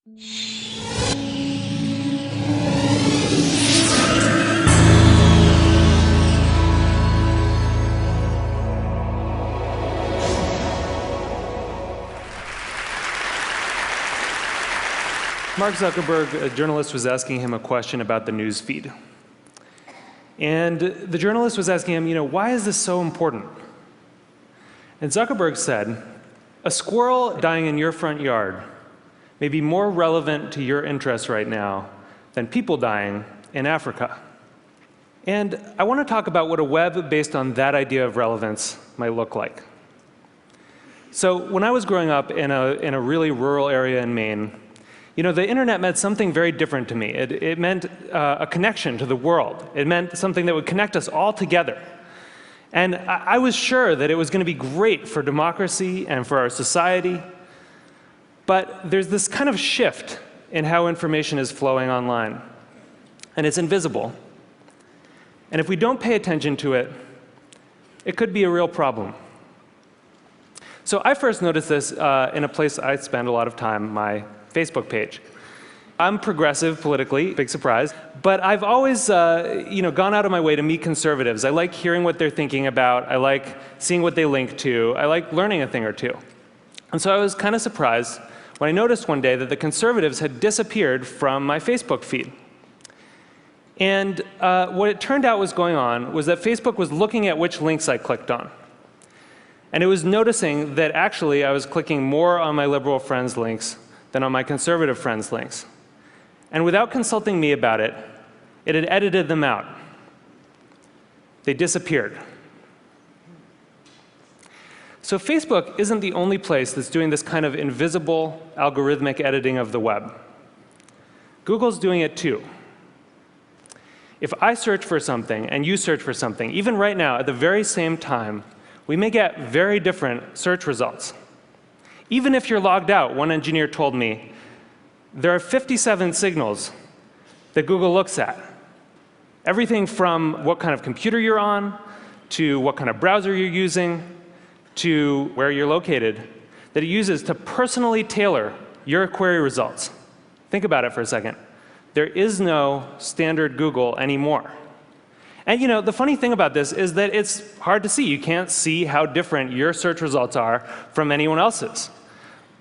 Mark Zuckerberg, a journalist, was asking him a question about the news feed. And the journalist was asking him, why is this so important? And Zuckerberg said, a squirrel dying in your front yard may be more relevant to your interests right now than people dying in Africa. And I want to talk about what a web based on that idea of relevance might look like. So when I was growing up in a really rural area in Maine, the internet meant something very different to me. It meant a connection to the world. It meant something that would connect us all together. And I was sure that it was going to be great for democracy and for our society. But there's this kind of shift in how information is flowing online. And it's invisible. And if we don't pay attention to it, it could be a real problem. So I first noticed this in a place I spend a lot of time, my Facebook page. I'm progressive politically, big surprise, but I've always gone out of my way to meet conservatives. I like hearing what they're thinking about. I like seeing what they link to. I like learning a thing or two. And so I was kind of surprised when I noticed one day that the conservatives had disappeared from my Facebook feed. And what it turned out was going on was that Facebook was looking at which links I clicked on. And it was noticing that actually I was clicking more on my liberal friends' links than on my conservative friends' links. And without consulting me about it, it had edited them out. They disappeared. So Facebook isn't the only place that's doing this kind of invisible algorithmic editing of the web. Google's doing it too. If I search for something and you search for something, even right now at the very same time, we may get very different search results. Even if you're logged out, one engineer told me, there are 57 signals that Google looks at. Everything from what kind of computer you're on, to what kind of browser you're using, to where you're located, that it uses to personally tailor your query results. Think about it for a second. There is no standard Google anymore. And the funny thing about this is that it's hard to see. You can't see how different your search results are from anyone else's.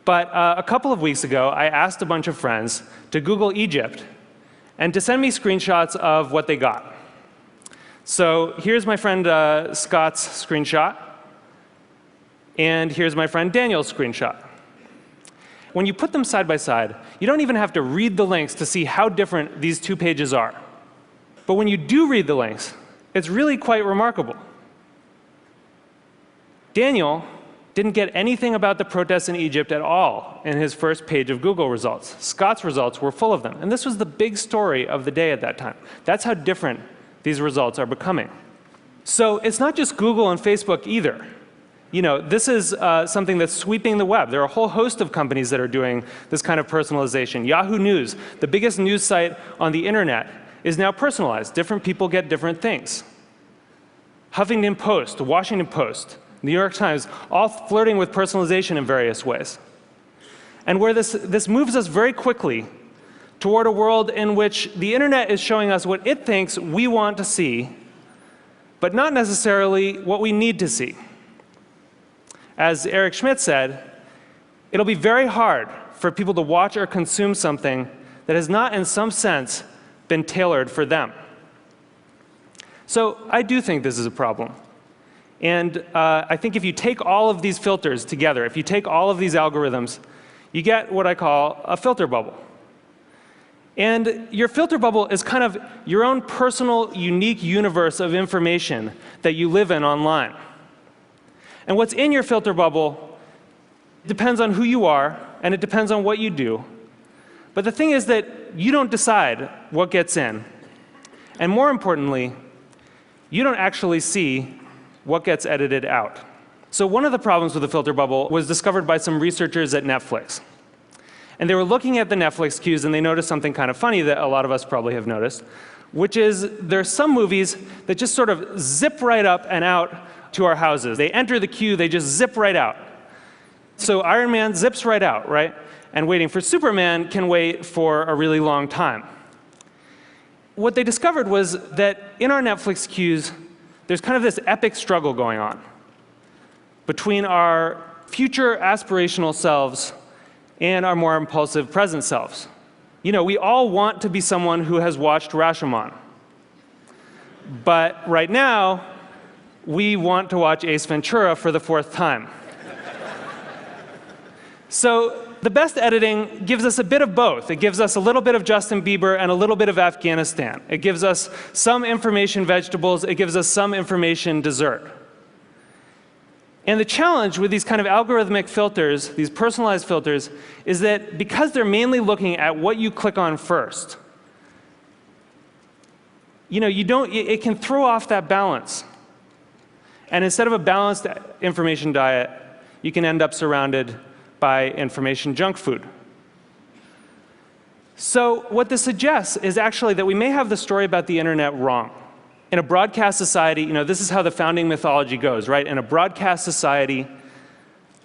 But a couple of weeks ago, I asked a bunch of friends to Google Egypt and to send me screenshots of what they got. So here's my friend Scott's screenshot. And here's my friend Daniel's screenshot. When you put them side by side, you don't even have to read the links to see how different these two pages are. But when you do read the links, it's really quite remarkable. Daniel didn't get anything about the protests in Egypt at all in his first page of Google results. Scott's results were full of them. And this was the big story of the day at that time. That's how different these results are becoming. So it's not just Google and Facebook either. This is something that's sweeping the web. There are a whole host of companies that are doing this kind of personalization. Yahoo News, the biggest news site on the internet, is now personalized. Different people get different things. Huffington Post, the Washington Post, New York Times, all flirting with personalization in various ways. And where this moves us very quickly toward a world in which the internet is showing us what it thinks we want to see, but not necessarily what we need to see. As Eric Schmidt said, it'll be very hard for people to watch or consume something that has not, in some sense, been tailored for them. So I do think this is a problem. And I think if you take all of these filters together, if you take all of these algorithms, you get what I call a filter bubble. And your filter bubble is kind of your own personal, unique universe of information that you live in online. And what's in your filter bubble depends on who you are, and it depends on what you do. But the thing is that you don't decide what gets in. And more importantly, you don't actually see what gets edited out. So one of the problems with the filter bubble was discovered by some researchers at Netflix. And they were looking at the Netflix queues, and they noticed something kind of funny that a lot of us probably have noticed, which is there are some movies that just sort of zip right up and out to our houses. They enter the queue, they just zip right out. So Iron Man zips right out, right? and waiting for Superman can wait for a really long time. What they discovered was that in our Netflix queues, there's kind of this epic struggle going on between our future aspirational selves and our more impulsive present selves. You know, we all want to be someone who has watched Rashomon. But right now, we want to watch Ace Ventura for the 4th time. So the best editing gives us a bit of both. It gives us a little bit of Justin Bieber and a little bit of Afghanistan. It gives us some information vegetables. It gives us some information dessert. And the challenge with these kind of algorithmic filters, these personalized filters, is that because they're mainly looking at what you click on first, you know, it can throw off that balance. And instead of a balanced information diet, you can end up surrounded by information junk food. So what this suggests is actually that we may have the story about the internet wrong. In a broadcast society, you know, this is how the founding mythology goes, right? In a broadcast society,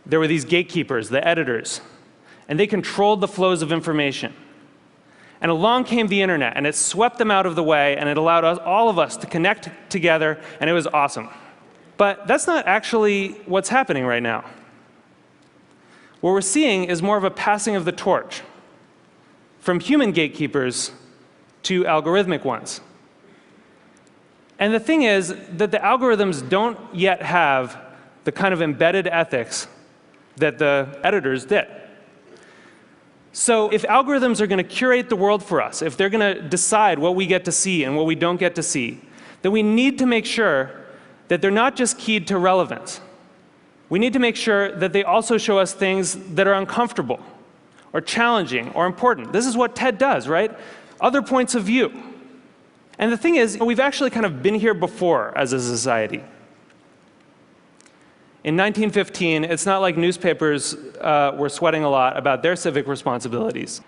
there were these gatekeepers, the editors, and they controlled the flows of information. And along came the internet, and it swept them out of the way, and it allowed all of us to connect together, and it was awesome. But that's not actually what's happening right now. What we're seeing is more of a passing of the torch from human gatekeepers to algorithmic ones. And the thing is that the algorithms don't yet have the kind of embedded ethics that the editors did. So if algorithms are going to curate the world for us, if they're going to decide what we get to see and what we don't get to see, then we need to make sure that they're not just keyed to relevance. We need to make sure that they also show us things that are uncomfortable or challenging or important. This is what TED does, right? Other points of view. And the thing is, we've actually kind of been here before as a society. In 1915, it's not like newspapers were sweating a lot about their civic responsibilities.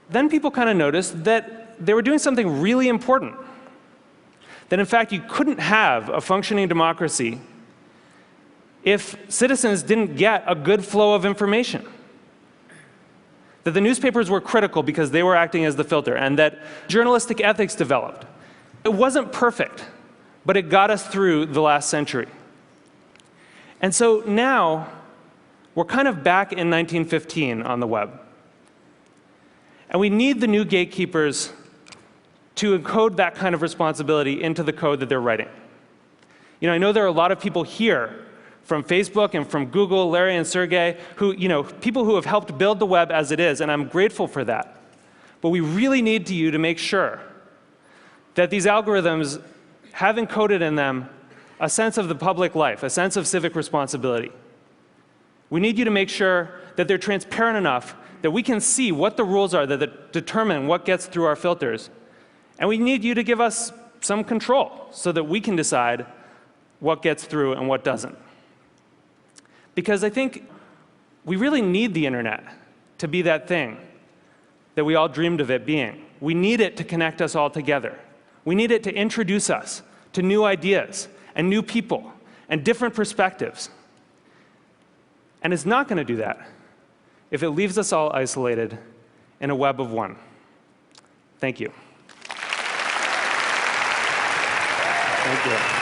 Then people kind of noticed that they were doing something really important. That in fact, you couldn't have a functioning democracy if citizens didn't get a good flow of information. That the newspapers were critical because they were acting as the filter, and that journalistic ethics developed. It wasn't perfect, but it got us through the last century. And so now, we're kind of back in 1915 on the web. And we need the new gatekeepers to encode that kind of responsibility into the code that they're writing. You know, I know there are a lot of people here from Facebook and from Google, Larry and Sergey, who, you know, people who have helped build the web as it is, and I'm grateful for that. But we really need you to make sure that these algorithms have encoded in them a sense of the public life, a sense of civic responsibility. We need you to make sure that they're transparent enough that we can see what the rules are that determine what gets through our filters. And we need you to give us some control so that we can decide what gets through and what doesn't. Because I think we really need the internet to be that thing that we all dreamed of it being. We need it to connect us all together. We need it to introduce us to new ideas and new people and different perspectives. And it's not going to do that if it leaves us all isolated in a web of one. Thank you. Thank you.